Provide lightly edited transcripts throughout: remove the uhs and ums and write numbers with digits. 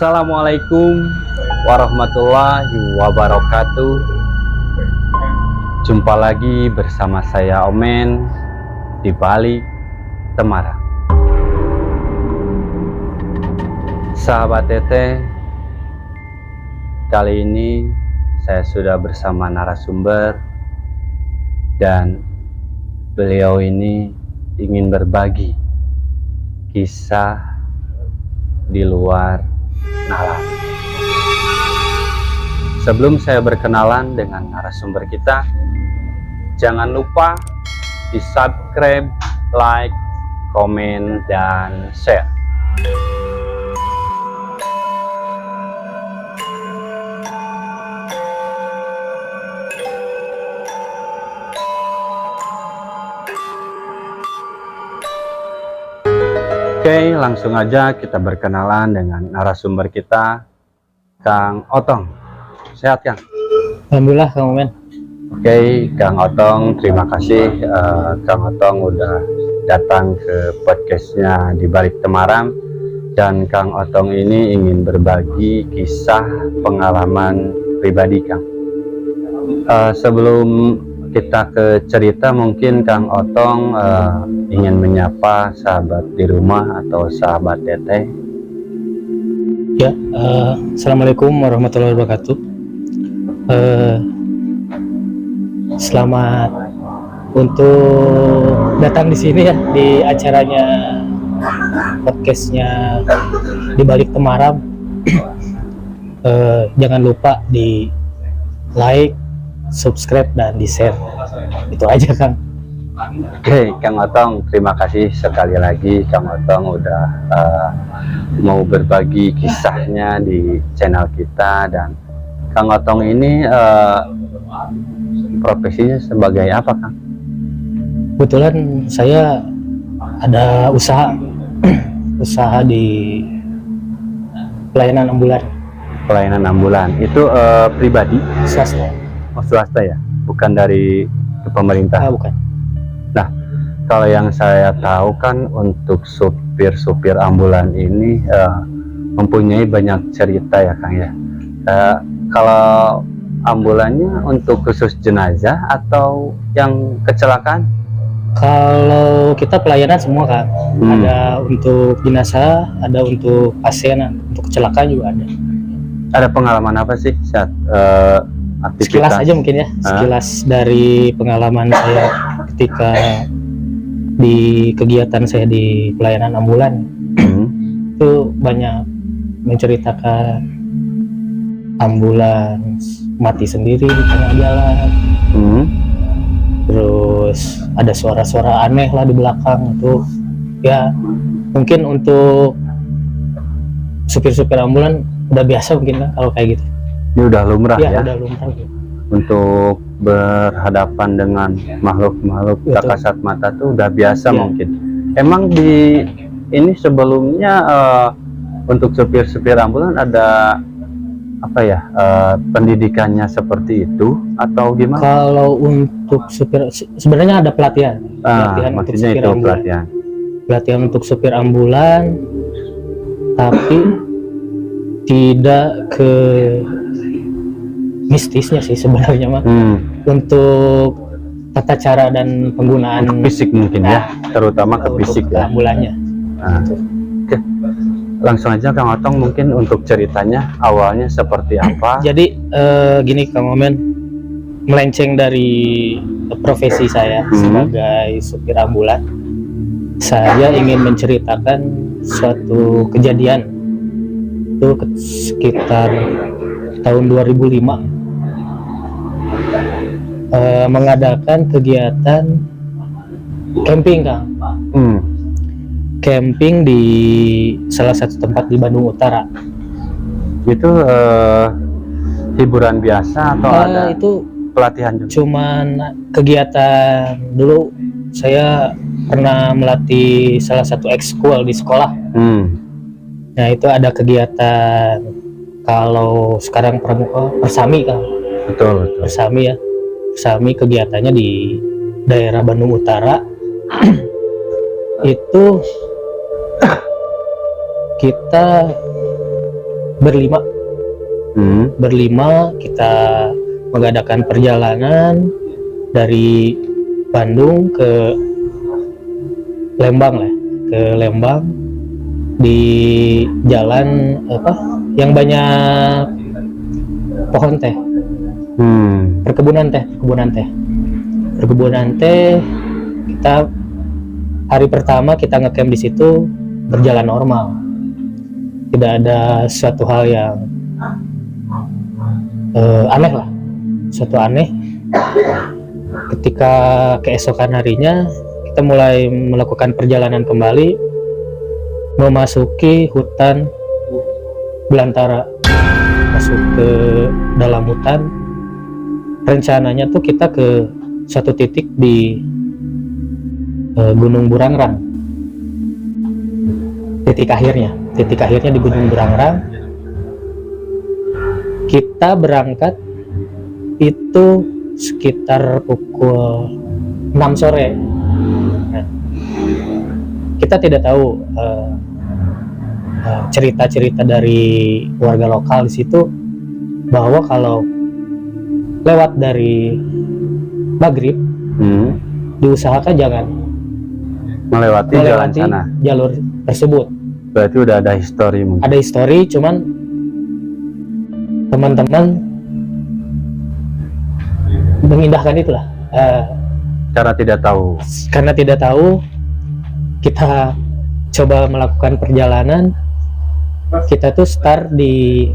Assalamualaikum warahmatullahi wabarakatuh. Jumpa lagi bersama saya Omen di Balik Temaram. Sahabat Teteh, kali ini saya sudah bersama narasumber dan beliau ini ingin berbagi kisah di luar nalar. Sebelum saya berkenalan dengan narasumber kita, jangan lupa di subscribe, like, komen, dan share. Oke, langsung aja kita berkenalan dengan narasumber kita, Kang Otong. Sehat, Kang? Alhamdulillah, Kang Omen. Oke, Kang Otong, terima kasih Kang Otong udah datang ke podcastnya di Balik Temaram. Dan Kang Otong ini ingin berbagi kisah pengalaman pribadi, Kang. Sebelum kita ke cerita, mungkin Kang Otong ingin menyapa sahabat di rumah atau sahabat Teteh. Ya, Assalamualaikum warahmatullahi wabarakatuh. Selamat untuk datang di sini ya, di acaranya podcastnya di Balik Temaram. Jangan lupa di like, subscribe, dan di share. Itu aja, Kang. Oke, Kang Otong, terima kasih sekali lagi Kang Otong udah mau berbagi kisahnya di channel kita. Dan Kang Otong ini profesinya sebagai apa, Kang? Kebetulan saya ada usaha usaha di pelayanan ambulan. Pelayanan ambulan itu pribadi? Swasta. Oh, swasta ya, bukan dari pemerintah? Bukan. Nah, kalau yang saya tahu kan untuk supir ambulan ini mempunyai banyak cerita ya, Kang ya. Kalau ambulannya untuk khusus jenazah atau yang kecelakaan? Kalau kita pelayanan semua, Kang. Ada untuk jenazah, ada untuk pasien, untuk kecelakaan juga ada. Ada pengalaman apa sih saat aktivitas? Sekilas aja mungkin ya, sekilas dari pengalaman saya ketika di kegiatan saya di pelayanan ambulan. Itu banyak menceritakan ambulans mati sendiri di tengah jalan. Terus ada suara-suara aneh lah di belakang. Itu ya mungkin untuk supir-supir ambulan udah biasa mungkin kan kalau kayak gitu. Ini udah lumrah ya? Udah lumrah gitu. Untuk berhadapan dengan makhluk-makhluk tak kasat mata tuh udah biasa mungkin. Emang di ini sebelumnya untuk supir-supir ambulan ada apa ya, pendidikannya seperti itu atau gimana? Kalau untuk supir sebenarnya ada pelatihan untuk supir itu ambulan. Pelatihan untuk supir ambulan, tapi tidak ke mistisnya sih sebenarnya mah. Untuk tata cara dan penggunaan fisik mungkin ya, terutama ke fisik ya ambulannya. Oke. Langsung aja Kang Otong, mungkin untuk ceritanya awalnya seperti apa? Jadi gini Kang Omen, melenceng dari profesi saya sebagai supir ambulan, saya ingin menceritakan suatu kejadian itu sekitar tahun 2005. Mengadakan kegiatan camping, Kang. Camping di salah satu tempat di Bandung Utara. Itu hiburan biasa atau ada itu pelatihan juga? Cuman kegiatan. Dulu saya pernah melatih salah satu ekskul di sekolah. Nah, itu ada kegiatan, kalau sekarang pramuka, persami, Kang. Betul. Persami ya. Persami kegiatannya di daerah Bandung Utara. Itu kita berlima. Berlima kita mengadakan perjalanan dari Bandung ke Lembang lah, ke Lembang di jalan apa yang banyak pohon teh, perkebunan teh. Kita hari pertama kita ngecamp di situ berjalan normal, tidak ada suatu hal yang aneh lah, suatu aneh. Ketika keesokan harinya kita mulai melakukan perjalanan kembali memasuki hutan belantara, masuk ke dalam hutan. Rencananya tuh kita ke satu titik di Gunung Burangrang, titik akhirnya di Gunung Burangrang. Kita berangkat itu sekitar pukul 6 sore. Nah, kita tidak tahu cerita-cerita dari warga lokal di situ bahwa kalau lewat dari maghrib diusahakan jangan melewati jalur tersebut. Berarti udah ada histori mungkin. Ada histori, cuman teman-teman mengindahkan itulah. Karena tidak tahu, kita coba melakukan perjalanan. Kita tuh start di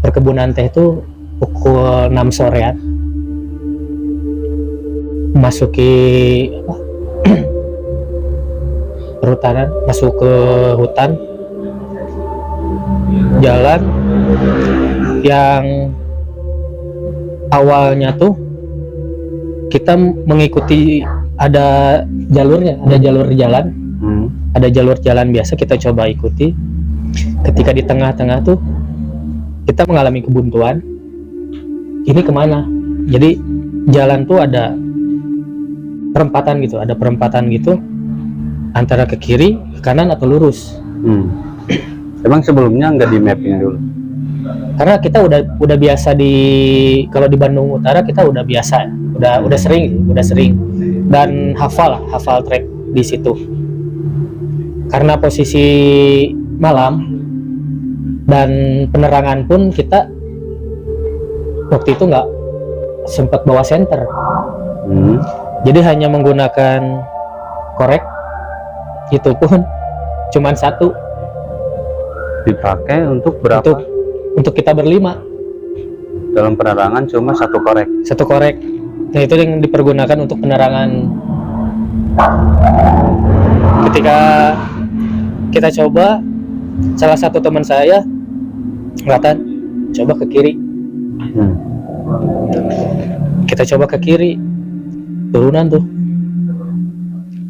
perkebunan teh itu pukul 6 sorean, masuki perhutanan, masuk ke hutan, jalan yang awalnya tuh kita mengikuti ada jalurnya, ada jalur jalan biasa kita coba ikuti. Ketika di tengah-tengah tuh kita mengalami kebuntuan, ini kemana? Jadi jalan tuh ada perempatan gitu, antara ke kiri, ke kanan atau lurus. Emang sebelumnya nggak di mapping dulu? Karena kita udah biasa kalau di Bandung Utara kita udah biasa, udah sering dan hafal trek di situ. Karena posisi malam dan penerangan pun kita waktu itu nggak sempat bawa senter, jadi hanya menggunakan korek, itu pun cuman satu dipakai untuk berapa? Untuk kita berlima. Dalam penerangan cuma satu korek. Nah itu yang dipergunakan untuk penerangan. Ketika kita coba, salah satu teman saya ngatan, coba ke kiri. Kita coba ke kiri,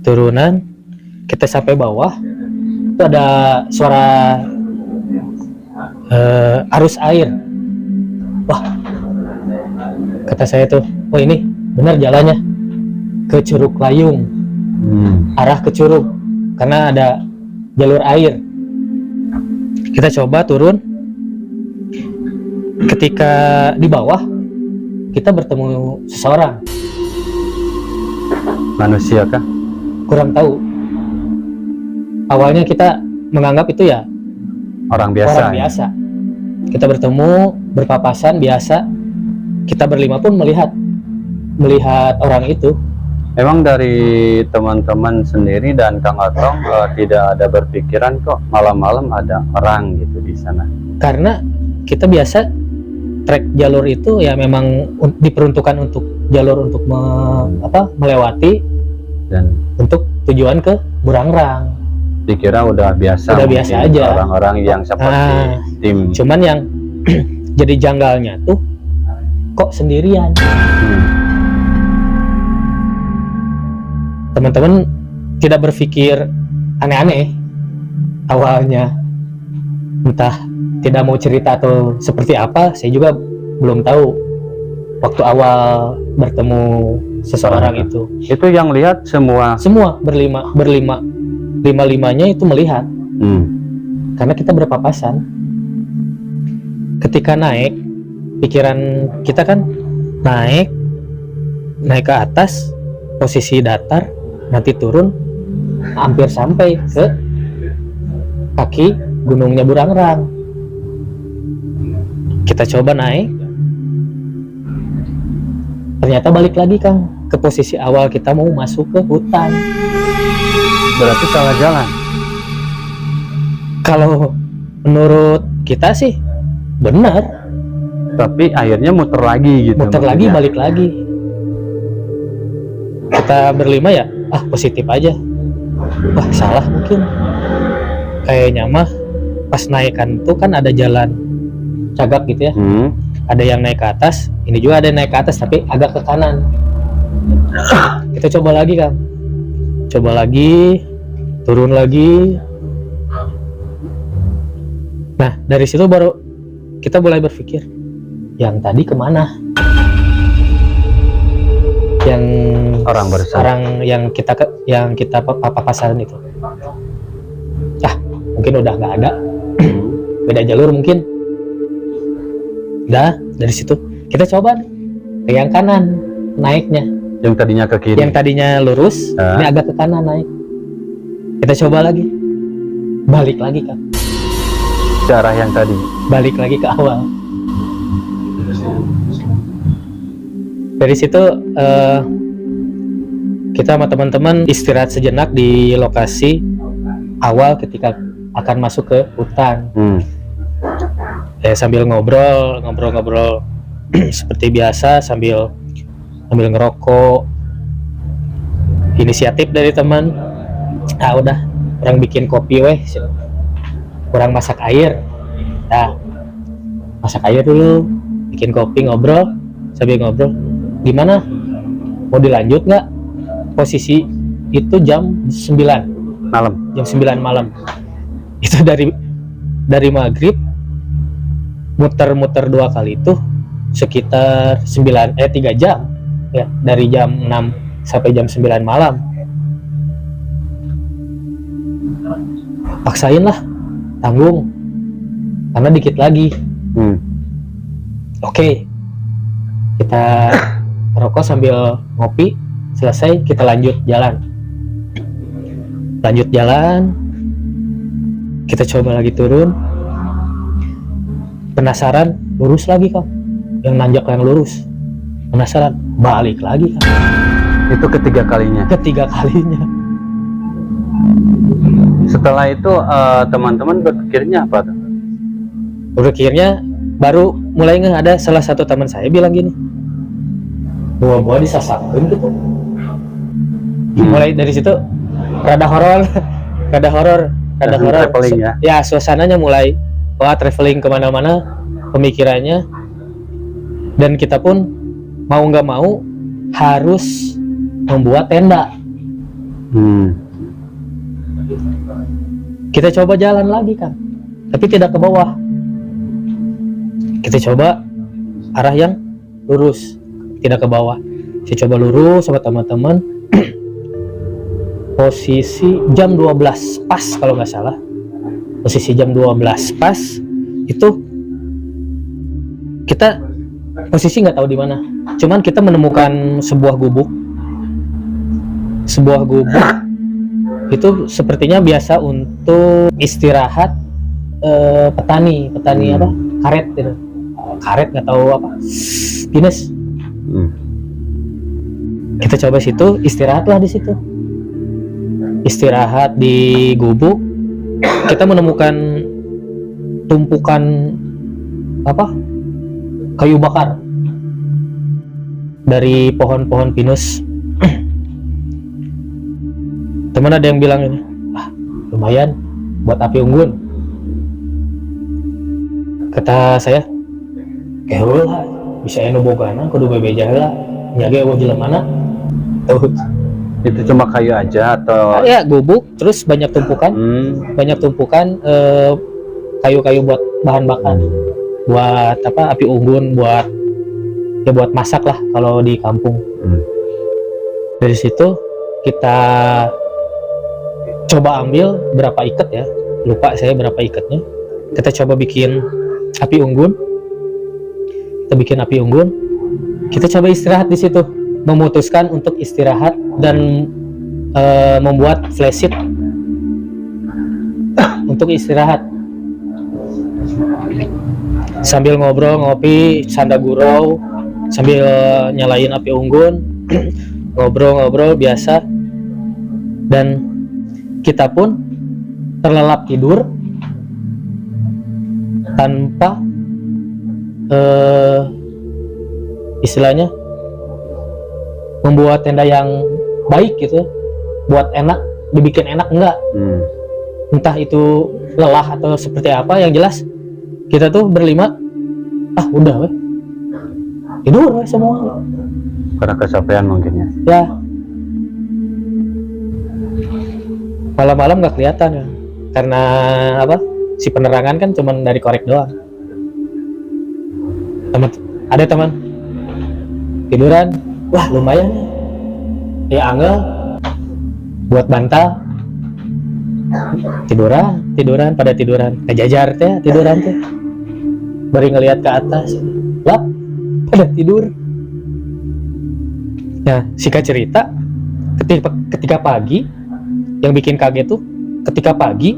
turunan, kita sampai bawah, itu ada suara arus air. Wah, kata saya tuh, oh ini benar jalannya ke Curug Layung, arah ke Curug, karena ada jalur air. Kita coba turun. Ketika di bawah kita bertemu seseorang. Manusia kah? Kurang tahu. Awalnya kita menganggap itu ya orang biasa. Kita bertemu, berpapasan biasa. Kita berlima pun melihat orang itu. Emang dari teman-teman sendiri dan Kang Otong tidak ada berpikiran kok malam-malam ada orang gitu di sana? Karena kita biasa trek jalur itu ya memang diperuntukkan untuk jalur untuk melewati dan untuk tujuan ke Burangrang. Dikira udah biasa aja orang-orang yang seperti tim. Cuman yang jadi janggalnya tuh kok sendirian. Teman-teman tidak berpikir aneh-aneh awalnya, entah tidak mau cerita atau seperti apa, saya juga belum tahu waktu awal bertemu seseorang itu. Itu yang lihat semua berlima-limanya itu melihat. Karena kita berpapasan. ketika naik, pikiran kita kan naik ke atas, posisi datar, nanti turun, hampir sampai ke kaki gunungnya Burangrang. Kita coba naik, ternyata balik lagi Kang ke posisi awal, kita mau masuk ke hutan. Berarti salah jalan. Kalau menurut kita sih benar, Tapi akhirnya muter lagi gitu. muter lagi, maksudnya. balik lagi. Kita berlima ya, positif aja. Wah, salah mungkin. Kayaknya mah pas naikan tuh kan ada jalan cagak gitu ya. Ada yang naik ke atas, ini juga ada yang naik ke atas tapi agak ke kanan. Kita coba lagi Kang. Coba lagi, turun lagi. Nah, dari situ baru kita mulai berpikir, yang tadi kemana? Yang Orang barusan. orang yang kita papasan itu. Mungkin udah nggak ada. Beda jalur mungkin. Udah, dari situ kita coba nih, ke yang kanan naiknya. Yang tadinya ke kiri. Yang tadinya lurus, ini agak ke kanan naik. Kita coba lagi. Balik lagi Kang. Ke arah yang tadi. Balik lagi ke awal. Dari situ kita sama teman-teman istirahat sejenak di lokasi awal ketika akan masuk ke hutan. Sambil ngobrol seperti biasa, sambil ngerokok. Inisiatif dari teman, udah orang bikin kopi weh, kurang masak air. Masak air dulu, bikin kopi, ngobrol. Sambil ngobrol, gimana? Mau dilanjut nggak? Posisi itu jam 9 Malam. Jam 9 malam. Itu dari maghrib muter-muter 2 kali itu sekitar 3 jam ya, dari jam 6 sampai jam 9 malam. Paksain lah, tanggung, karena dikit lagi. Oke, kita rokok sambil ngopi, selesai kita lanjut jalan. Kita coba lagi turun. Penasaran, lurus lagi Kang. Yang nanjak yang lurus. Penasaran, balik lagi Kang. Itu ketiga kalinya. Setelah itu teman-teman berpikirnya apa tuh? Berpikirnya baru mulai ada salah satu teman saya bilang gini, buah-buah disasapkan gitu. Mulai dari situ rada horor. Traveling ya. Ya, suasananya mulai traveling kemana-mana pemikirannya, dan kita pun mau nggak mau harus membuat tenda. Kita coba jalan lagi Kang, tapi tidak ke bawah. Kita coba arah yang lurus, tidak ke bawah. Saya coba lurus sama teman-teman. Posisi jam 12 pas kalau nggak salah. Posisi jam 12 pas itu kita posisi nggak tahu di mana. Cuman kita menemukan sebuah gubuk. Itu sepertinya biasa untuk istirahat petani apa? Karet gitu. Karet nggak tahu apa. Dinas. Kita coba situ, istirahatlah di situ. Istirahat di gubuk, kita menemukan tumpukan apa? Kayu bakar dari pohon-pohon pinus. Teman ada yang bilang ini, lumayan buat api unggun. Kata saya, lah, bisa eno bogana kudu bebeja heula, nyaga eueuh jelemana. Tuh. Itu cuma kayu aja atau? Ya, gubuk, terus banyak tumpukan, kayu-kayu buat bahan bakar, buat apa? Api unggun, buat masak lah kalau di kampung. Dari situ kita coba ambil berapa ikat ya, lupa saya berapa ikatnya. Kita coba bikin api unggun. kita bikin api unggun, kita coba istirahat di situ, memutuskan untuk istirahat dan membuat flashsheet untuk istirahat sambil ngobrol, ngopi, canda gurau, sambil nyalain api unggun, ngobrol-ngobrol biasa, dan kita pun terlelap tidur tanpa istilahnya membuat tenda yang baik gitu, buat enak, dibikin enak enggak. Entah itu lelah atau seperti apa, yang jelas kita tuh berlima udah weh, tidur weh semua Karena kecapean mungkin ya. Malam-malam nggak kelihatan ya, karena apa, si penerangan kan cuman dari korek doang. Ada teman tiduran, wah lumayan ya, angel buat bantal, tiduran pada tiduran, kejajar teh tiduran teh, bari ngelihat ke atas, lap pada tidur. Nah, singkat cerita, ketika pagi, yang bikin kaget tuh ketika pagi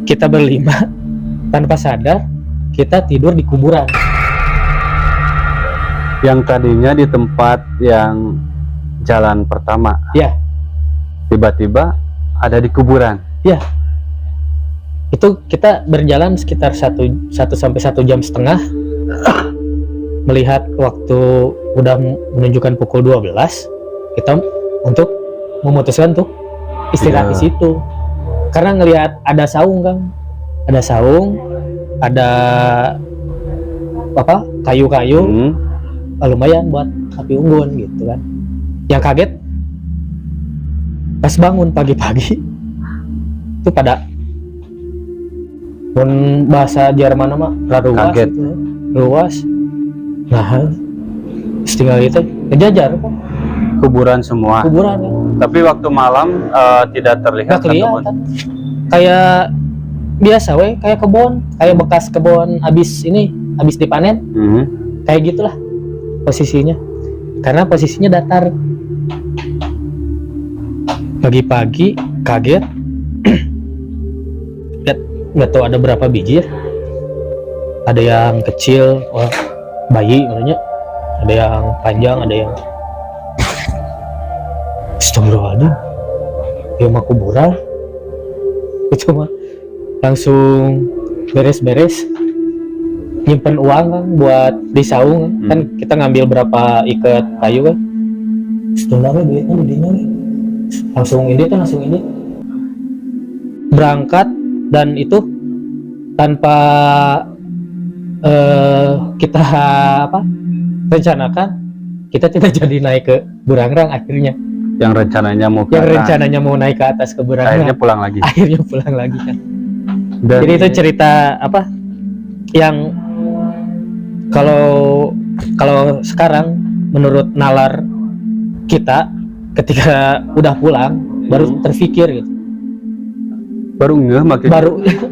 kita berlima tanpa sadar kita tidur di kuburan. Yang tadinya di tempat yang jalan pertama, Ya, tiba-tiba ada di kuburan. ya. Itu kita berjalan sekitar 1 sampai 1,5 jam melihat waktu udah menunjukkan pukul 12, kita untuk memutuskan tuh istirahat di situ. Karena ngelihat ada saung kan, ada apa, kayu-kayu, lumayan buat api unggun gitu kan. Yang kaget pas bangun pagi-pagi itu pada bahasa Jerman mah raruas Kaget. gitu, luas. Nah, tinggal itu ngejajar kok Kuburan semua. kuburan ya. Tapi waktu malam tidak terlihat. Nggak kelihatan, kayak biasa weh, kayak kebun, kayak bekas kebun habis dipanen, kayak gitulah posisinya, karena posisinya datar. Pagi-pagi kaget, nggak tahu ada berapa biji ya, ada yang kecil, bayi maksudnya, ada yang panjang, ada yang astagfirullahaladzim, ya mah kuburan itu mah. Langsung beres-beres, nyimpen uang kan buat di saung kan, kita ngambil berapa ikat kayu kan, sebenarnya duitnya didinya langsung ini berangkat. Dan itu tanpa kita rencanakan, kita tidak jadi naik ke Burangrang akhirnya. Yang rencananya mau naik ke atas ke Burangrang, akhirnya pulang lagi. kan. Dan Jadi itu cerita apa yang kalau sekarang menurut nalar kita ketika udah pulang baru terfikir gitu. baru ngeh makin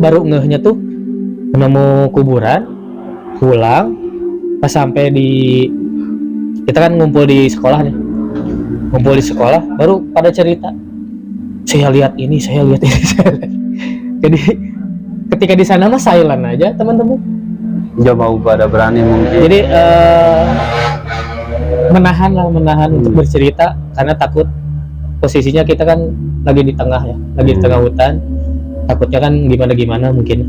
baru ngehnya tuh menemu kuburan, pulang, pas sampai kita kan ngumpul di sekolah, baru pada cerita, saya lihat ini. Jadi ketika di sana mah silent aja teman-teman, nggak mau pada berani mungkin. jadi menahan untuk bercerita karena takut. Posisinya kita kan lagi di tengah ya, lagi di tengah hutan, takutnya kan gimana mungkin.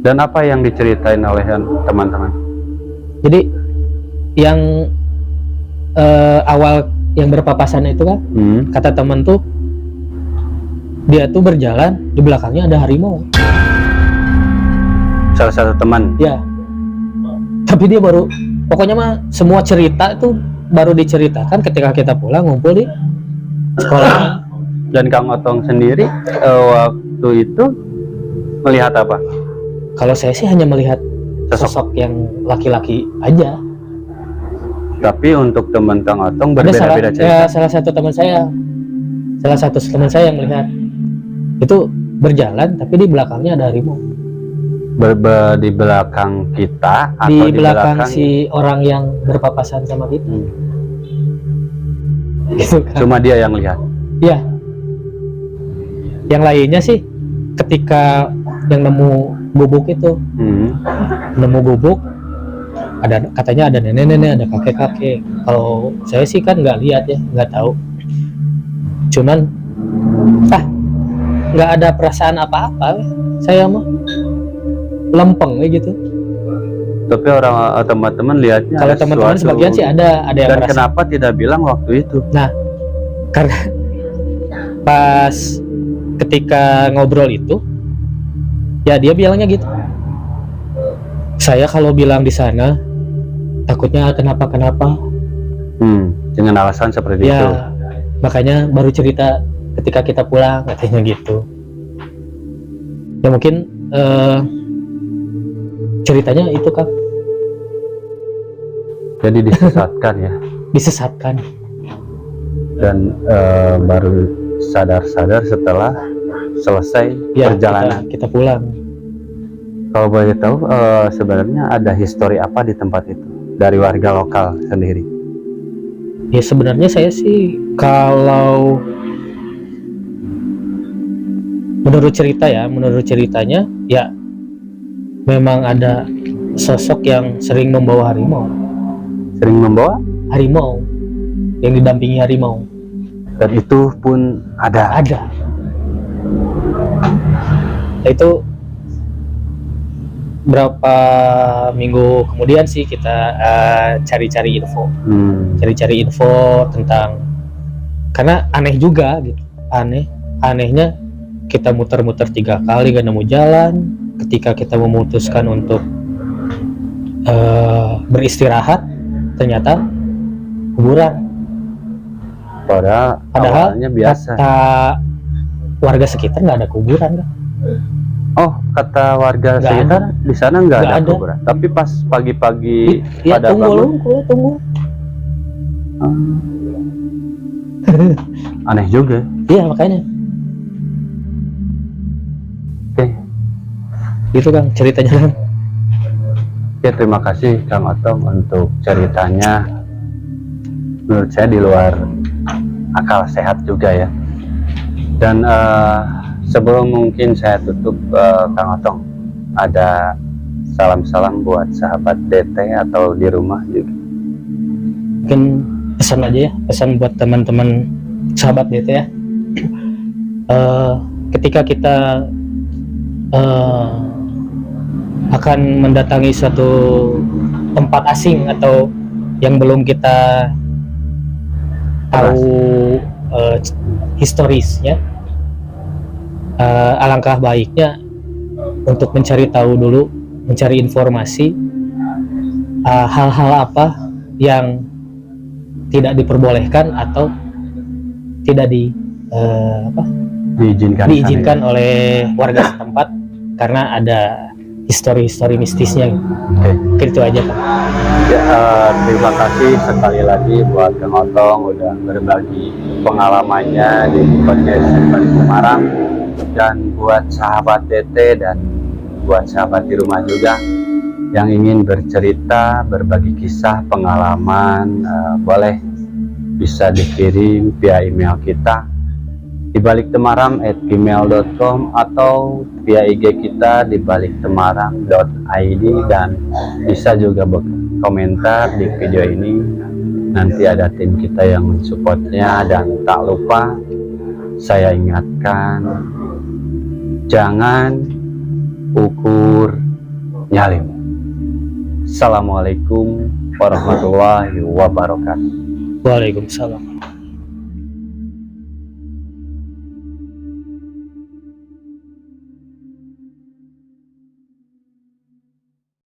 Dan apa yang diceritain oleh teman-teman? Jadi yang awal yang berpapasan itu kan, kata teman tuh dia tuh berjalan, di belakangnya ada harimau. Salah satu teman. Ya, tapi dia baru, pokoknya mah semua cerita itu baru diceritakan ketika kita pulang ngumpul di sekolah. Dan Kang Otong sendiri waktu itu melihat apa? Kalau saya sih hanya melihat sosok yang laki-laki aja. Tapi untuk teman Kang Otong Ada berbeda-beda cerita. salah satu teman saya yang melihat itu berjalan, tapi di belakangnya ada harimau. di belakang kita atau di belakang si orang yang berpapasan sama kita. Gitu kan. Cuma dia yang lihat. Ya, yang lainnya sih ketika yang nemu gubuk itu, nemu gubuk, ada katanya ada nenek-nenek, ada kakek-kakek. Kalau saya sih kan nggak lihat ya, nggak tahu. Cuman nggak ada perasaan apa-apa. Saya mah lempeng gitu. Tapi orang teman-teman lihatnya Kalau teman-teman sebagian sih ada yang dan merasa. kenapa tidak bilang waktu itu? Nah, karena pas ketika ngobrol itu, ya dia bilangnya gitu. Saya kalau bilang di sana takutnya kenapa-kenapa. Dengan alasan seperti itu. Ya, makanya baru cerita ketika kita pulang, katanya gitu. Ya mungkin ceritanya itu kan Jadi disesatkan ya. disesatkan. Dan baru sadar-sadar setelah selesai Ya, perjalanan. kita pulang. Kalau boleh tahu sebenarnya ada histori apa di tempat itu dari warga lokal sendiri? Ya sebenarnya saya sih kalau menurut ceritanya ya memang ada sosok yang sering membawa harimau yang didampingi harimau, dan itu pun ada. Itu berapa minggu kemudian sih kita cari-cari info tentang, karena aneh juga gitu, anehnya kita muter-muter 3 kali gak nemu jalan. Ketika kita memutuskan untuk beristirahat, ternyata kuburan. Padahal awalnya biasa. Kata warga sekitar nggak ada kuburan kan? Oh, kata warga Nggak sekitar di sana nggak ada ada. kuburan. Tapi pas pagi-pagi Ya pada bangun, tunggu. aneh juga. Iya makanya. Oke, Itu kan ceritanya kan. ya terima kasih Kang Otong untuk ceritanya. Menurut saya di luar akal sehat juga ya. Dan sebelum mungkin saya tutup, Kang Otong, ada salam-salam buat sahabat DT atau di rumah juga. Mungkin pesan aja ya, pesan buat teman-teman sahabat DT ya. Ketika kita akan mendatangi suatu tempat asing atau yang belum kita tahu historisnya, alangkah baiknya untuk mencari tahu dulu, mencari informasi hal-hal apa yang tidak diperbolehkan atau tidak diizinkan oleh warga setempat, karena ada histori mistisnya. Oke. Itu aja kan. Ya, terima kasih sekali lagi buat Kang Otong udah berbagi pengalamannya di podcast Balik Semarang, dan buat sahabat DT dan buat sahabat di rumah juga yang ingin bercerita, berbagi kisah, pengalaman, boleh bisa dikirim via email kita di baliktemarang@gmail.com atau via IG kita di baliktemarang.id, dan bisa juga komentar di video ini. Nanti ada tim kita yang mensupportnya. Dan tak lupa saya ingatkan, jangan ukur nyalimu. Assalamualaikum warahmatullahi wabarakatuh. Waalaikumsalam.